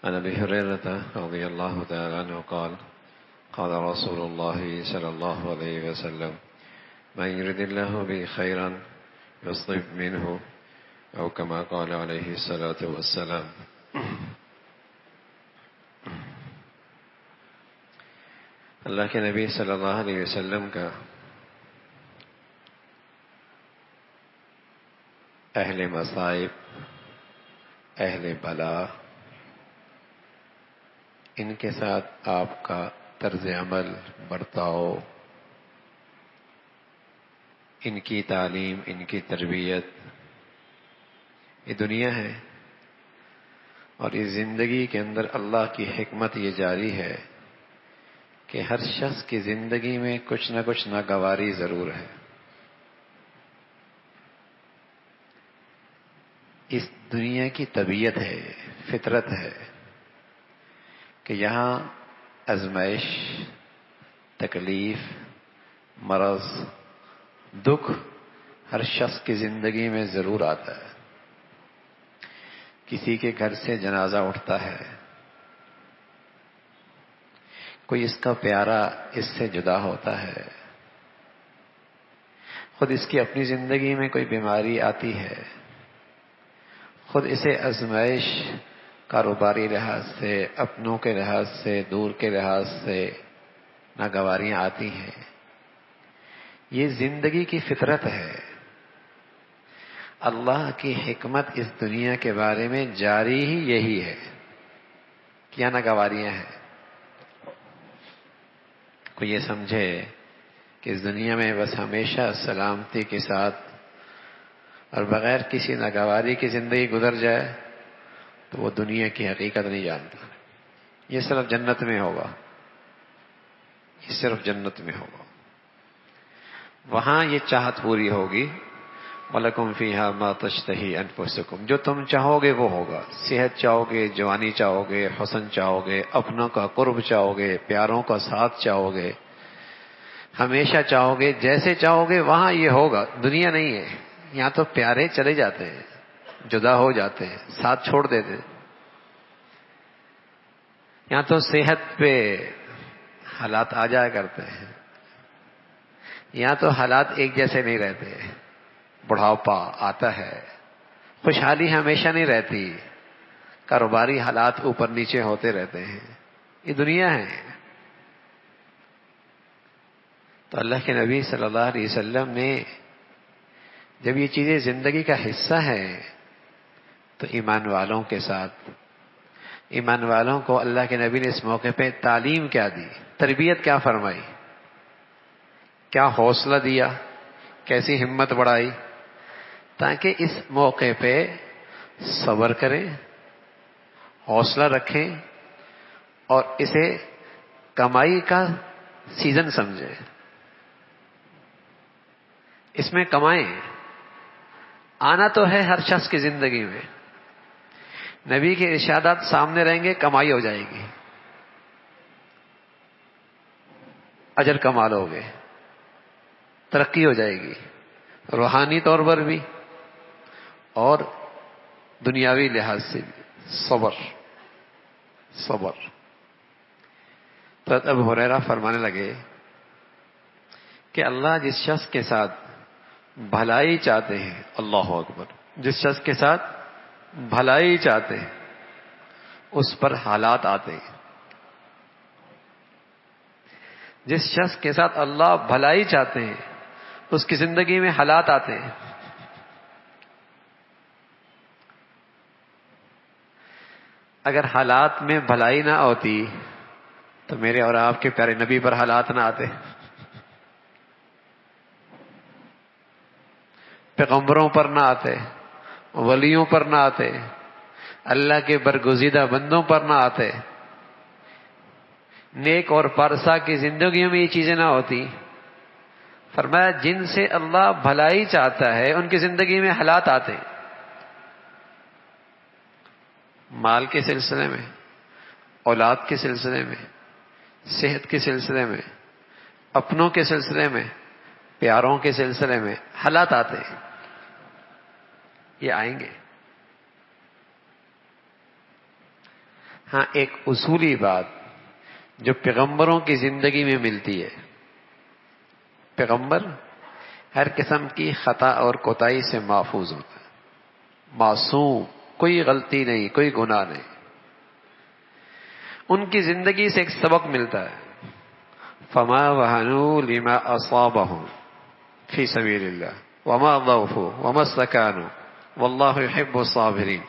عن أبي هريرة رضي الله تعالى عنه قال قال رسول الله صلى الله عليه وسلم من يرد الله به خيرا يصب منه أو كما قال عليه الصلاة والسلام. اللہ کے نبی صلی اللہ علیہ وسلم کا اہل مصائب، اہل بلا، ان کے ساتھ آپ کا طرز عمل، برتاؤ، ان کی تعلیم، ان کی تربیت، یہ دنیا ہے. اور اس زندگی کے اندر اللہ کی حکمت یہ جاری ہے کہ ہر شخص کی زندگی میں کچھ نہ کچھ ناگواری ضرور ہے. اس دنیا کی طبیعت ہے، فطرت ہے کہ یہاں آزمائش، تکلیف، مرض، دکھ ہر شخص کی زندگی میں ضرور آتا ہے. کسی کے گھر سے جنازہ اٹھتا ہے، کوئی اس کا پیارا اس سے جدا ہوتا ہے، خود اس کی اپنی زندگی میں کوئی بیماری آتی ہے، خود اسے آزمائش، کاروباری لحاظ سے، اپنوں کے لحاظ سے، دور کے لحاظ سے ناگواریاں آتی ہیں. یہ زندگی کی فطرت ہے. اللہ کی حکمت اس دنیا کے بارے میں جاری ہی یہی ہے. کیا ناگواریاں ہیں؟ کوئی یہ سمجھے کہ اس دنیا میں بس ہمیشہ سلامتی کے ساتھ اور بغیر کسی ناگواری کی زندگی گزر جائے تو وہ دنیا کی حقیقت نہیں جانتا. یہ صرف جنت میں ہوگا، یہ صرف جنت میں ہوگا. وہاں یہ چاہت پوری ہوگی، وَلَكُمْ فِيهَا مَا تَشْتَهِي أَنفُسُكُمْ. جو تم چاہو گے وہ ہوگا. صحت چاہو گے، جوانی چاہو گے، حسن چاہو گے، اپنوں کا قرب چاہو گے، پیاروں کا ساتھ چاہو گے، ہمیشہ چاہو گے، جیسے چاہو گے وہاں یہ ہوگا. دنیا نہیں ہے. یہاں تو پیارے چلے جاتے ہیں، جدا ہو جاتے ہیں، ساتھ چھوڑ دیتے. یہاں تو صحت پہ حالات آ جایا کرتے ہیں. یہاں تو حالات ایک جیسے نہیں رہتے. بڑھاپا آتا ہے، خوشحالی ہمیشہ نہیں رہتی، کاروباری حالات اوپر نیچے ہوتے رہتے ہیں. یہ دنیا ہے. تو اللہ کے نبی صلی اللہ علیہ وسلم نے جب یہ چیزیں زندگی کا حصہ ہے تو ایمان والوں کے ساتھ، ایمان والوں کو اللہ کے نبی نے اس موقع پہ تعلیم کیا دی، تربیت کیا فرمائی، کیا حوصلہ دیا، کیسی ہمت بڑھائی، تاکہ اس موقع پہ صبر کریں، حوصلہ رکھیں اور اسے کمائی کا سیزن سمجھیں. اس میں کمائیں. آنا تو ہے ہر شخص کی زندگی میں. نبی کے ارشادات سامنے رہیں گے، کمائی ہو جائے گی، اجر کما لو گے، ترقی ہو جائے گی، روحانی طور پر بھی اور دنیاوی لحاظ سے بھی. صبر صبر. تو ابو ہریرہ فرمانے لگے کہ اللہ جس شخص کے ساتھ بھلائی چاہتے ہیں، اللہ اکبر، جس شخص کے ساتھ بھلائی چاہتے ہیں اس پر حالات آتے ہیں. جس شخص کے ساتھ اللہ بھلائی چاہتے ہیں اس کی زندگی میں حالات آتے ہیں. اگر حالات میں بھلائی نہ ہوتی تو میرے اور آپ کے پیارے نبی پر حالات نہ آتے، پیغمبروں پر نہ آتے، ولیوں پر نہ آتے، اللہ کے برگزیدہ بندوں پر نہ آتے. نیک اور پارسا کی زندگیوں میں یہ چیزیں نہ ہوتی. فرمایا جن سے اللہ بھلائی چاہتا ہے ان کی زندگی میں حالات آتے ہیں. مال کے سلسلے میں، اولاد کے سلسلے میں، صحت کے سلسلے میں، اپنوں کے سلسلے میں، پیاروں کے سلسلے میں حالات آتے ہیں. یہ آئیں گے. ہاں ایک اصولی بات جو پیغمبروں کی زندگی میں ملتی ہے، پیغمبر ہر قسم کی خطا اور کوتاہی سے محفوظ ہوتا ہے، معصوم، کوئی غلطی نہیں، کوئی گناہ نہیں. ان کی زندگی سے ایک سبق ملتا ہے، فما وهنوا لما اصابهم فی سبیل اللہ وما ضعفوا وما استکانوا واللہ يحب الصابرین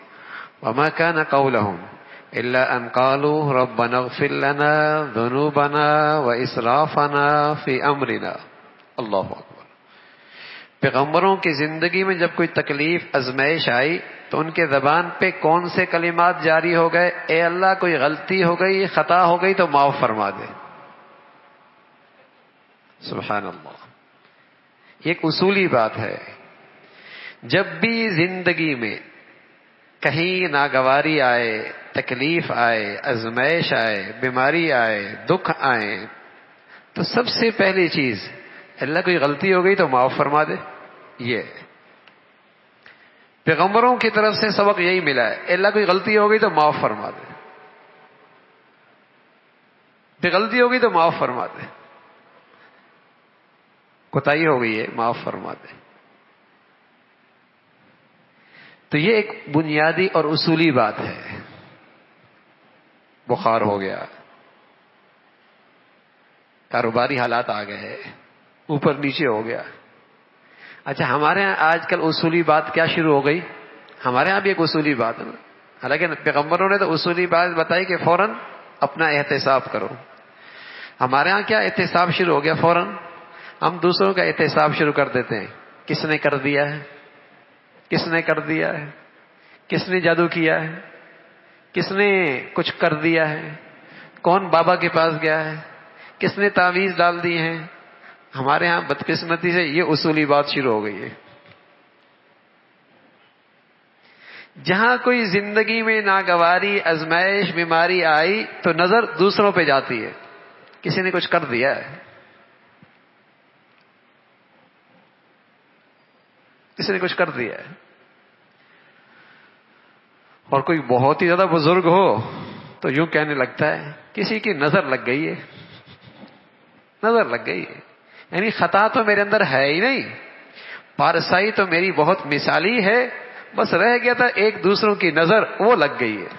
وما كان قولهم الا ان قالوا ربنا اغفر لنا ذنوبنا واسرافنا فی امرنا. اللہ اکبر. پیغمبروں کی زندگی میں جب کوئی تکلیف آزمائش آئی تو ان کے زبان پہ کون سے کلمات جاری ہو گئے؟ اے اللہ کوئی غلطی ہو گئی، خطا ہو گئی تو معاف فرما دے. سبحان اللہ. یہ ایک اصولی بات ہے. جب بھی زندگی میں کہیں ناگواری آئے، تکلیف آئے، آزمائش آئے، بیماری آئے، دکھ آئے، تو سب سے پہلی چیز اللہ کوئی غلطی ہو گئی تو معاف فرما دے. یہ پیغمبروں کی طرف سے سبق یہی ملا ہے، اللہ کوئی غلطی ہو گئی تو معاف فرما دے، پھر غلطی ہو گئی تو معاف فرما دے، کوتاہی ہو گئی ہے معاف فرما دے. تو یہ ایک بنیادی اور اصولی بات ہے. بخار ہو گیا، کاروباری حالات آ گئے، اوپر نیچے ہو گیا. اچھا ہمارے ہاں آج کل اصولی بات کیا شروع ہو گئی؟ ہمارے ہاں بھی ایک اصولی بات ہے، حالانکہ پیغمبروں نے تو اصولی بات بتائی کہ فوراً اپنا احتساب کرو. ہمارے ہاں کیا احتساب شروع ہو گیا؟ فوراً ہم دوسروں کا احتساب شروع کر دیتے ہیں. کس نے کر دیا ہے؟ کس نے کر دیا ہے؟ کس نے جادو کیا ہے؟ کس نے کچھ کر دیا ہے؟ کون بابا کے پاس گیا ہے؟ کس نے تعویذ ڈال دی ہیں؟ ہمارے ہاں بدقسمتی سے یہ اصولی بات شروع ہو گئی ہے. جہاں کوئی زندگی میں ناگواری، آزمائش، بیماری آئی تو نظر دوسروں پہ جاتی ہے، کسی نے کچھ کر دیا ہے، کسی نے کچھ کر دیا ہے. اور کوئی بہت ہی زیادہ بزرگ ہو تو یوں کہنے لگتا ہے کسی کی نظر لگ گئی ہے، نظر لگ گئی ہے. یعنی خطا تو میرے اندر ہے ہی نہیں، پارسائی تو میری بہت مثالی ہے، بس رہ گیا تھا ایک دوسروں کی نظر، وہ لگ گئی ہے.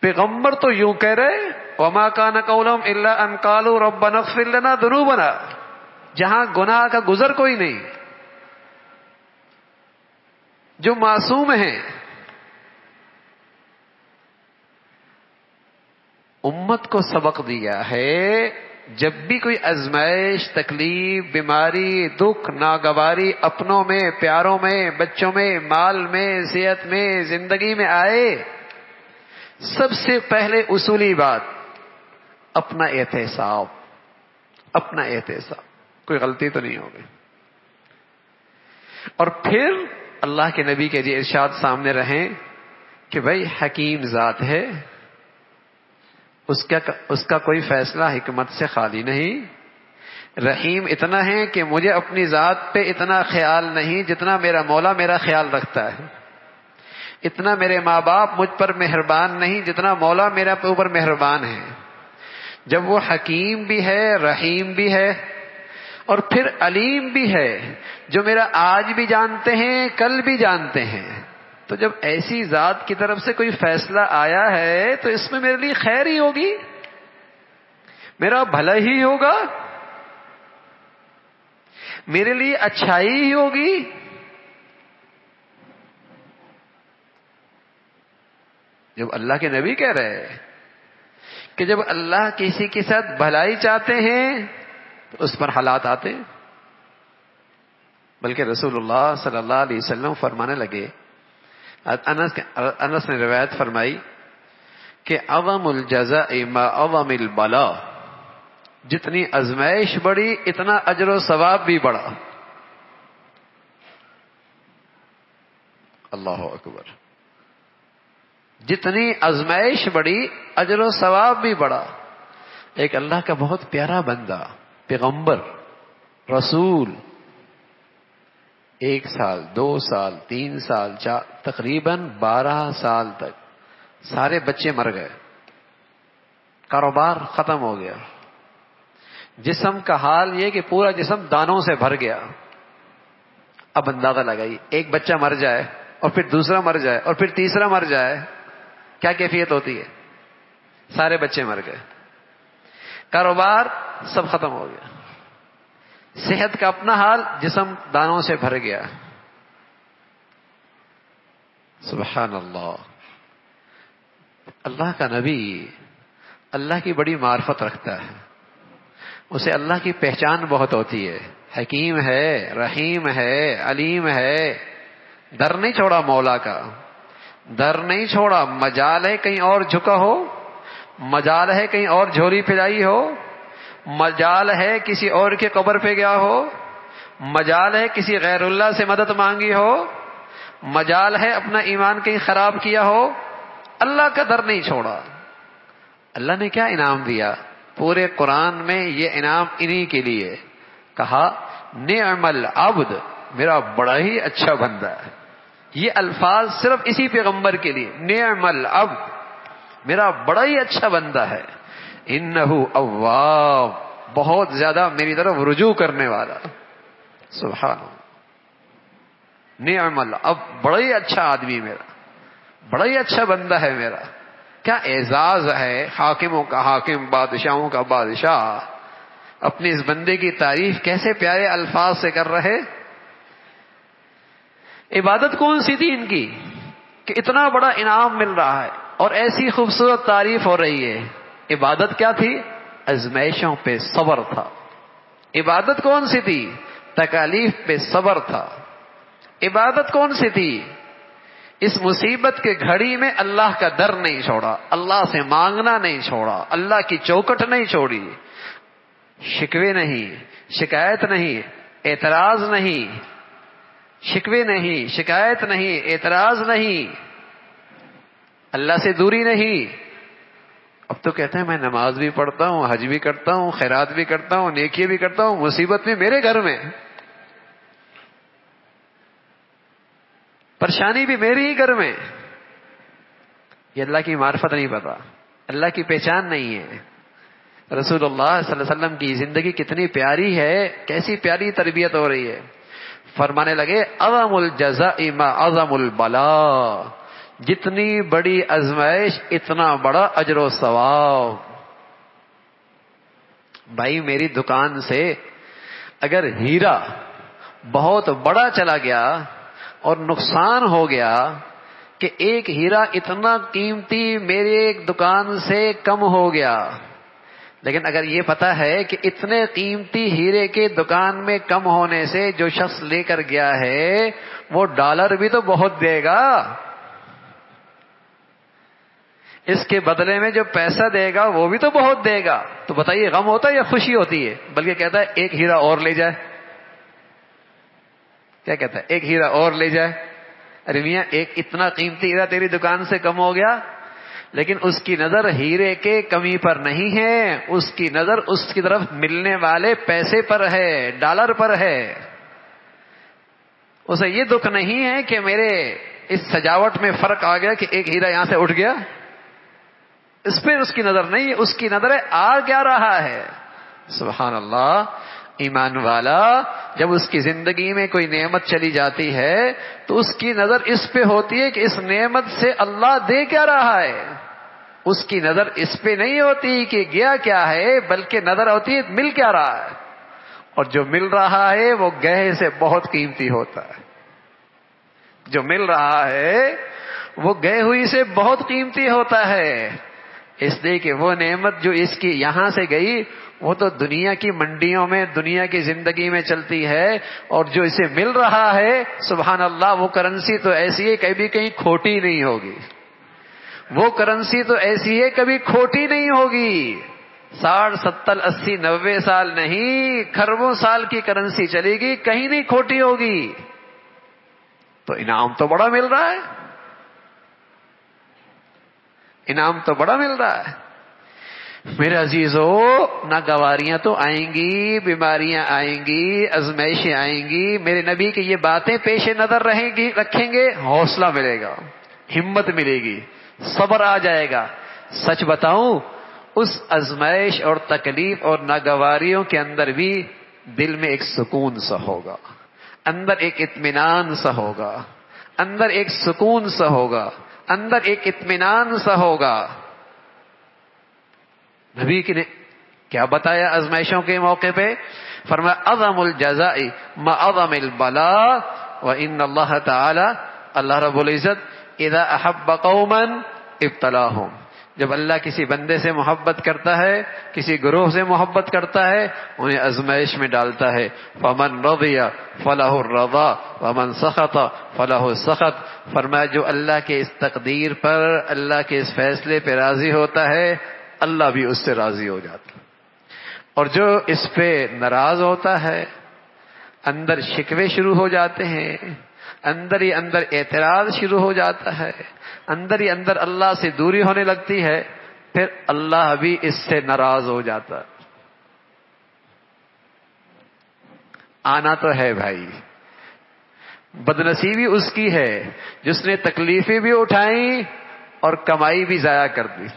پیغمبر تو یوں کہہ رہے وما كان قولهم الا ان قالوا ربنا اغفر لنا ذنوبنا. جہاں گناہ کا گزر کوئی نہیں، جو معصوم ہیں. امت کو سبق دیا ہے جب بھی کوئی آزمائش، تکلیف، بیماری، دکھ، ناگواری اپنوں میں، پیاروں میں، بچوں میں، مال میں، صحت میں، زندگی میں آئے، سب سے پہلے اصولی بات اپنا احتساب. اپنا احتساب، کوئی غلطی تو نہیں ہوگی. اور پھر اللہ کے نبی کے یہ ارشاد سامنے رہیں کہ بھائی حکیم ذات ہے، اس کا کوئی فیصلہ حکمت سے خالی نہیں. رحیم اتنا ہے کہ مجھے اپنی ذات پہ اتنا خیال نہیں جتنا میرا مولا میرا خیال رکھتا ہے. اتنا میرے ماں باپ مجھ پر مہربان نہیں جتنا مولا میرا اوپر مہربان ہے. جب وہ حکیم بھی ہے، رحیم بھی ہے، اور پھر علیم بھی ہے، جو میرا آج بھی جانتے ہیں، کل بھی جانتے ہیں، تو جب ایسی ذات کی طرف سے کوئی فیصلہ آیا ہے تو اس میں میرے لیے خیر ہی ہوگی، میرا بھلا ہی ہوگا، میرے لیے اچھائی ہی ہوگی. جب اللہ کے نبی کہہ رہے ہیں کہ جب اللہ کسی کے ساتھ بھلائی چاہتے ہیں تو اس پر حالات آتے ہیں. بلکہ رسول اللہ صلی اللہ علیہ وسلم فرمانے لگے، انس نے روایت فرمائی کہ عظم الجزاء ما عظم البلاء. جتنی آزمائش بڑی اتنا اجر و ثواب بھی بڑا. اللہ اکبر. جتنی آزمائش بڑی اجر و ثواب بھی بڑا. ایک اللہ کا بہت پیارا بندہ، پیغمبر، رسول، 1 سال 2 سال 3 سال تقریباً 12 سال تک سارے بچے مر گئے، کاروبار ختم ہو گیا، جسم کا حال یہ کہ پورا جسم دانوں سے بھر گیا۔ اب اندازہ لگائیے، ایک بچہ مر جائے اور پھر دوسرا مر جائے اور پھر تیسرا مر جائے، کیا کیفیت ہوتی ہے؟ سارے بچے مر گئے، کاروبار سب ختم ہو گیا، صحت کا اپنا حال، جسم دانوں سے بھر گیا۔ سبحان اللہ۔ اللہ کا نبی اللہ کی بڑی معرفت رکھتا ہے، اسے اللہ کی پہچان بہت ہوتی ہے، حکیم ہے، رحیم ہے، علیم ہے، در نہیں چھوڑا مولا کا، در نہیں چھوڑا۔ مجال ہے کہیں اور جھکا ہو، مجال ہے کہیں اور جھولی پھیلائی ہو، مجال ہے کسی اور کے قبر پہ گیا ہو، مجال ہے کسی غیر اللہ سے مدد مانگی ہو، مجال ہے اپنا ایمان کہیں خراب کیا ہو، اللہ کا در نہیں چھوڑا۔ اللہ نے کیا انعام دیا؟ پورے قرآن میں یہ انعام انہی کے لیے کہا، نعم العبد، میرا بڑا ہی اچھا بندہ ہے۔ یہ الفاظ صرف اسی پیغمبر کے لیے، نعم العبد، میرا بڑا ہی اچھا بندہ ہے، انہ اواب، بہت زیادہ میری طرف رجوع کرنے والا۔ سبحان اللہ، نعم العبد، بڑا ہی اچھا آدمی میرا، بڑا ہی اچھا بندہ ہے میرا۔ کیا اعزاز ہے حاکموں کا حاکم، بادشاہوں کا بادشاہ اپنے اس بندے کی تعریف کیسے پیارے الفاظ سے کر رہے۔ عبادت کون سی تھی ان کی کہ اتنا بڑا انعام مل رہا ہے اور ایسی خوبصورت تعریف ہو رہی ہے؟ عبادت کیا تھی؟ ازمائشوں پہ صبر تھا۔ عبادت کون سی تھی؟ تکالیف پہ صبر تھا۔ عبادت کون سی تھی؟ اس مصیبت کے گھڑی میں اللہ کا در نہیں چھوڑا، اللہ سے مانگنا نہیں چھوڑا، اللہ کی چوکٹ نہیں چھوڑی، شکوے نہیں، شکایت نہیں، اعتراض نہیں، شکوے نہیں، شکایت نہیں، اعتراض نہیں، اللہ سے دوری نہیں۔ اب تو کہتے ہیں میں نماز بھی پڑھتا ہوں، حج بھی کرتا ہوں، خیرات بھی کرتا ہوں، نیکی بھی کرتا ہوں، مصیبت بھی میرے گھر میں، پریشانی بھی میرے ہی گھر میں۔ یہ اللہ کی معرفت نہیں پتا، اللہ کی پہچان نہیں ہے۔ رسول اللہ صلی اللہ علیہ وسلم کی زندگی کتنی پیاری ہے، کیسی پیاری تربیت ہو رہی ہے۔ فرمانے لگے اعظم الجزاء ما اعظم البلاء، جتنی بڑی آزمائش اتنا بڑا اجر و ثواب۔ بھائی میری دکان سے اگر ہیرا بہت بڑا چلا گیا اور نقصان ہو گیا کہ ایک ہیرا اتنا قیمتی میرے ایک دکان سے کم ہو گیا، لیکن اگر یہ پتا ہے کہ اتنے قیمتی ہیرے کے دکان میں کم ہونے سے جو شخص لے کر گیا ہے وہ ڈالر بھی تو بہت دے گا، اس کے بدلے میں جو پیسہ دے گا وہ بھی تو بہت دے گا، تو بتائیے غم ہوتا ہے یا خوشی ہوتی ہے؟ بلکہ کہتا ہے ایک ہیرا اور لے جائے۔ کیا کہتا ہے؟ ایک ہیرا اور لے جائے۔ ارے میاں ایک اتنا قیمتی ہیرا تیری دکان سے کم ہو گیا، لیکن اس کی نظر ہیرے کے کمی پر نہیں ہے، اس کی نظر اس کی طرف ملنے والے پیسے پر ہے، ڈالر پر ہے۔ اسے یہ دکھ نہیں ہے کہ میرے اس سجاوٹ میں فرق آ گیا کہ ایک ہیرا یہاں سے اٹھ گیا، اس پہ اس کی نظر نہیں ہے، اس کی نظر ہے آ کیا رہا ہے۔ سبحان اللہ۔ ایمان والا جب اس کی زندگی میں کوئی نعمت چلی جاتی ہے تو اس کی نظر اس پہ ہوتی ہے کہ اس نعمت سے اللہ دے کیا رہا ہے، اس کی نظر اس پہ نہیں ہوتی کہ گیا کیا ہے، بلکہ نظر ہوتی ہے مل کیا رہا ہے، اور جو مل رہا ہے وہ گہے سے بہت قیمتی ہوتا ہے، جو مل رہا ہے وہ گئے ہوئی سے بہت قیمتی ہوتا ہے، اس لیے کہ وہ نعمت جو اس کی یہاں سے گئی وہ تو دنیا کی منڈیوں میں، دنیا کی زندگی میں چلتی ہے، اور جو اسے مل رہا ہے سبحان اللہ وہ کرنسی تو ایسی ہے کبھی کہیں کھوٹی نہیں ہوگی، وہ کرنسی تو ایسی ہے کبھی کھوٹی نہیں ہوگی، 60 70 80 90 سال نہیں، کھربوں سال کی کرنسی چلے گی، کہیں نہیں کھوٹی ہوگی۔ تو انعام تو بڑا مل رہا ہے، انعام تو بڑا مل رہا ہے۔ میرے عزیزو، ناگواریاں تو آئیں گی، بیماریاں آئیں گی، آزمائشیں آئیں گی، میرے نبی کی یہ باتیں پیش نظر رکھیں گے، حوصلہ ملے گا، ہمت ملے گی، صبر آ جائے گا۔ سچ بتاؤں، اس آزمائش اور تکلیف اور ناگواریوں کے اندر بھی دل میں ایک سکون سا ہوگا، اندر ایک اطمینان سا ہوگا، اندر ایک سکون سا ہوگا، اندر ایک اطمینان سا ہوگا۔ نبی کی نے کیا بتایا آزمائشوں کے موقع پہ؟ فرمایا اعظم الجزاء ما اعظم البلاء وان اللہ تعالی، اللہ رب العزت اذا احب قوما ابتلاهم، جب اللہ کسی بندے سے محبت کرتا ہے، کسی گروہ سے محبت کرتا ہے، انہیں آزمائش میں ڈالتا ہے۔ فمن رضی فلہ الرضا ومن سخط فلہ السخط، فرمایا جو اللہ کے اس تقدیر پر، اللہ کے اس فیصلے پہ راضی ہوتا ہے، اللہ بھی اس سے راضی ہو جاتا ہے، اور جو اس پہ ناراض ہوتا ہے، اندر شکوے شروع ہو جاتے ہیں، اندر ہی اندر اعتراض شروع ہو جاتا ہے، اندر ہی اندر اللہ سے دوری ہونے لگتی ہے، پھر اللہ بھی اس سے ناراض ہو جاتا ہے۔ آنا تو ہے بھائی، بدنصیبی اس کی ہے جس نے تکلیفیں بھی اٹھائیں اور کمائی بھی ضائع کر دی،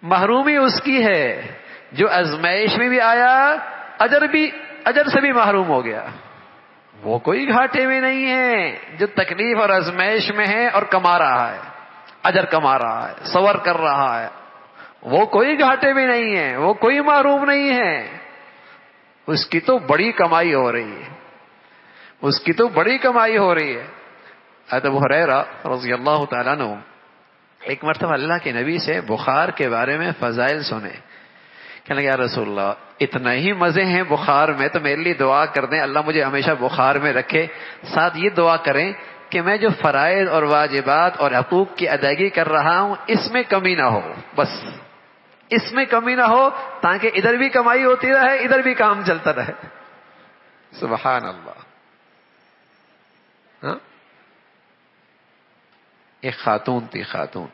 محرومی اس کی ہے جو آزمائش میں بھی آیا، اجر سے بھی محروم ہو گیا۔ وہ کوئی گھاٹے میں نہیں ہے جو تکلیف اور آزمائش میں ہے اور کما رہا ہے، اجر کما رہا ہے، صبر کر رہا ہے، وہ کوئی گھاٹے میں نہیں ہے، وہ کوئی محروم نہیں ہے، اس کی تو بڑی کمائی ہو رہی ہے، اس کی تو بڑی کمائی ہو رہی ہے۔ حضرت ابو ہریرہ رضی اللہ تعالیٰ عنہ ایک مرتبہ اللہ کے نبی سے بخار کے بارے میں فضائل سنے، کہنے لگے یا رسول اللہ اتنا ہی مزے ہیں بخار میں، تو میرے لیے دعا کر دیں اللہ مجھے ہمیشہ بخار میں رکھے، ساتھ یہ دعا کریں کہ میں جو فرائض اور واجبات اور حقوق کی ادائیگی کر رہا ہوں اس میں کمی نہ ہو، بس اس میں کمی نہ ہو، تاکہ ادھر بھی کمائی ہوتی رہے، ادھر بھی کام چلتا رہے۔ سبحان اللہ۔ ہاں؟ ایک خاتون تھی، خاتون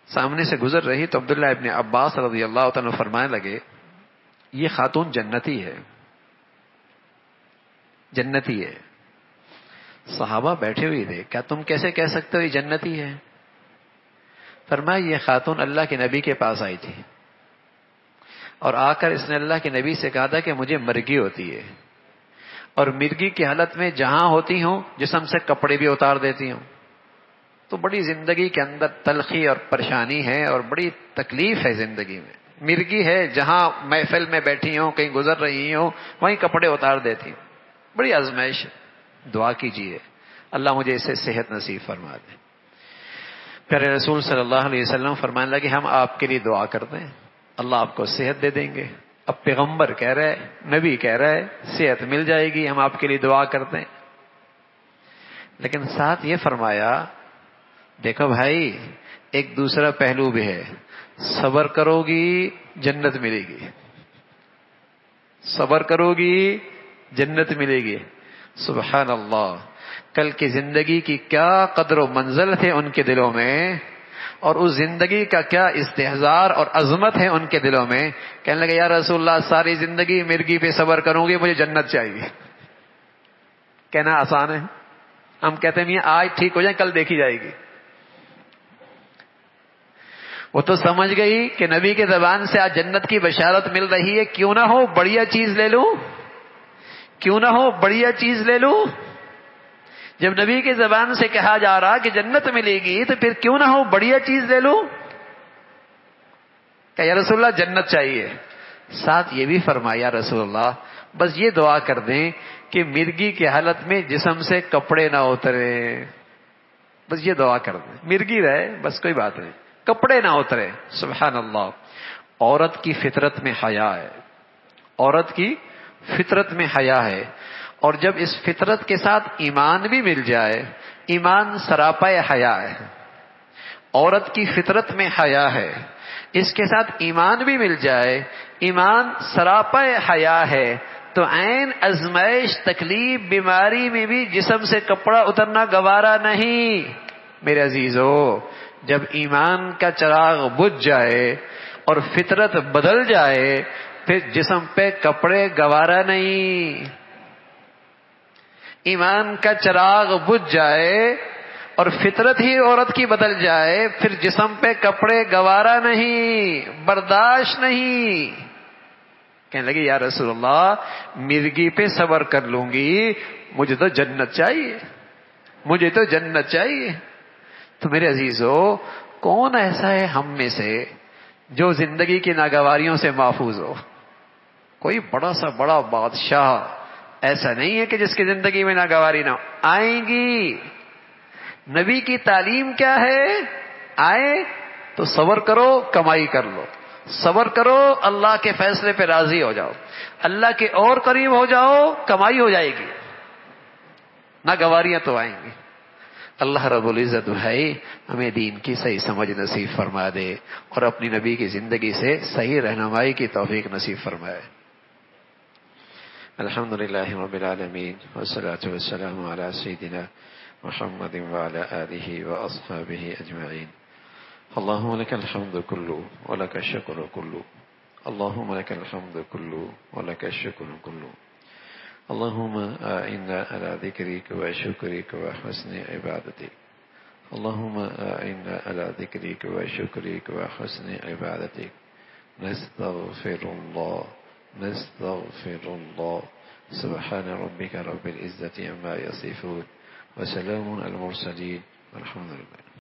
سامنے سے گزر رہی تو عبداللہ ابن عباس رضی اللہ تعالیٰ فرمانے لگے یہ خاتون جنتی ہے، جنتی ہے۔ صحابہ بیٹھے ہوئے تھے، کیا تم کیسے کہہ سکتے ہو یہ جنتی ہے؟ فرمایا یہ خاتون اللہ کے نبی کے پاس آئی تھی اور آ کر اس نے اللہ کے نبی سے کہا تھا کہ مجھے مرگی ہوتی ہے، اور مرگی کی حالت میں جہاں ہوتی ہوں جسم سے کپڑے بھی اتار دیتی ہوں، تو بڑی زندگی کے اندر تلخی اور پریشانی ہے اور بڑی تکلیف ہے زندگی میں، مرگی ہے جہاں محفل میں بیٹھی ہوں، کہیں گزر رہی ہوں، وہیں کپڑے اتار دیتی ہوں، بڑی آزمائش ہے، دعا کیجیے اللہ مجھے اسے صحت نصیب فرما دے۔ پیارے رسول صلی اللہ علیہ وسلم فرمانے لگے ہم آپ کے لیے دعا کرتے ہیں اللہ آپ کو صحت دے دیں گے۔ اب پیغمبر کہہ رہے، نبی کہہ رہے صحت مل جائے گی، ہم آپ کے لیے دعا کرتے ہیں، لیکن ساتھ یہ فرمایا دیکھو بھائی ایک دوسرا پہلو بھی ہے، صبر کرو گی جنت ملے گی، صبر کرو گی جنت ملے گی۔ سبحان اللہ، کل کی زندگی کی کیا قدر و منزل ہے ان کے دلوں میں، اور اس زندگی کا کیا استحضار اور عظمت ہے ان کے دلوں میں۔ کہنے لگے یا رسول اللہ ساری زندگی مرگی پہ صبر کروں گی، مجھے جنت چاہیے۔ کہنا آسان ہے، ہم کہتے ہیں آج ٹھیک ہو جائیں کل دیکھی جائے گی۔ وہ تو سمجھ گئی کہ نبی کے زبان سے آج جنت کی بشارت مل رہی ہے، کیوں نہ ہو بڑھیا چیز لے لوں، کیوں نہ ہو بڑھیا چیز لے لوں۔ جب نبی کی زبان سے کہا جا رہا کہ جنت ملے گی تو پھر کیوں نہ ہو بڑھیا چیز لے لوں۔ کہ یا رسول اللہ جنت چاہیے، ساتھ یہ بھی فرمایا رسول اللہ بس یہ دعا کر دیں کہ مرگی کی حالت میں جسم سے کپڑے نہ اترے، بس یہ دعا کر دیں، مرگی رہے بس کوئی بات نہیں، کپڑے نہ اترے۔ سبحان اللہ۔ عورت کی فطرت میں حیا ہے، عورت کی فطرت میں حیا ہے، اور جب اس فطرت کے ساتھ ایمان بھی مل جائے، ایمان سراپا حیا ہے، عورت کی فطرت میں حیا ہے، اس کے ساتھ ایمان بھی مل جائے، ایمان سراپا حیا ہے، تو عین ازمائش تکلیف بیماری میں بھی جسم سے کپڑا اترنا گوارا نہیں۔ میرے عزیزو جب ایمان کا چراغ بجھ جائے اور فطرت بدل جائے پھر جسم پہ کپڑے گوارا نہیں. ایمان کا چراغ بجھ جائے اور فطرت ہی عورت کی بدل جائے پھر جسم پہ کپڑے گوارا نہیں، برداشت نہیں. کہنے لگی یا رسول اللہ مرگی پہ صبر کر لوں گی، مجھے تو جنت چاہیے، مجھے تو جنت چاہیے. تو میرے عزیزو، کون ایسا ہے ہم میں سے جو زندگی کی ناگواریوں سے محفوظ ہو؟ کوئی بڑا بادشاہ ایسا نہیں ہے کہ جس کی زندگی میں ناگواری نہ ہو. آئیں گی. نبی کی تعلیم کیا ہے؟ آئے تو صبر کرو، کمائی کر لو. صبر کرو، اللہ کے فیصلے پہ راضی ہو جاؤ، اللہ کے اور قریب ہو جاؤ، کمائی ہو جائے گی، ناگواریاں تو آئیں گی. اللہ رب العزت بھائی ہمیں دین کی صحیح سمجھ نصیب فرما دے اور اپنی نبی کی زندگی سے صحیح رہنمائی کی توفیق نصیب فرمائے. الحمد للہ رب العالمین والصلاة والسلام علی سیدنا محمد وعلى آلہ واصحابہ اجمعین. اللہم لک الحمد کلو ولک الشکر کلو، اللہم لک الحمد کلو ولک الشکر کلو. اللهم أعنا على ذكرك وشكرك وحسن عبادتك. اللهم أعنا على ذكرك وشكرك وحسن عبادتك. نستغفر الله نستغفر الله. سبحان ربك رب العزة عما يصفون وسلام على المرسلين والحمد لله.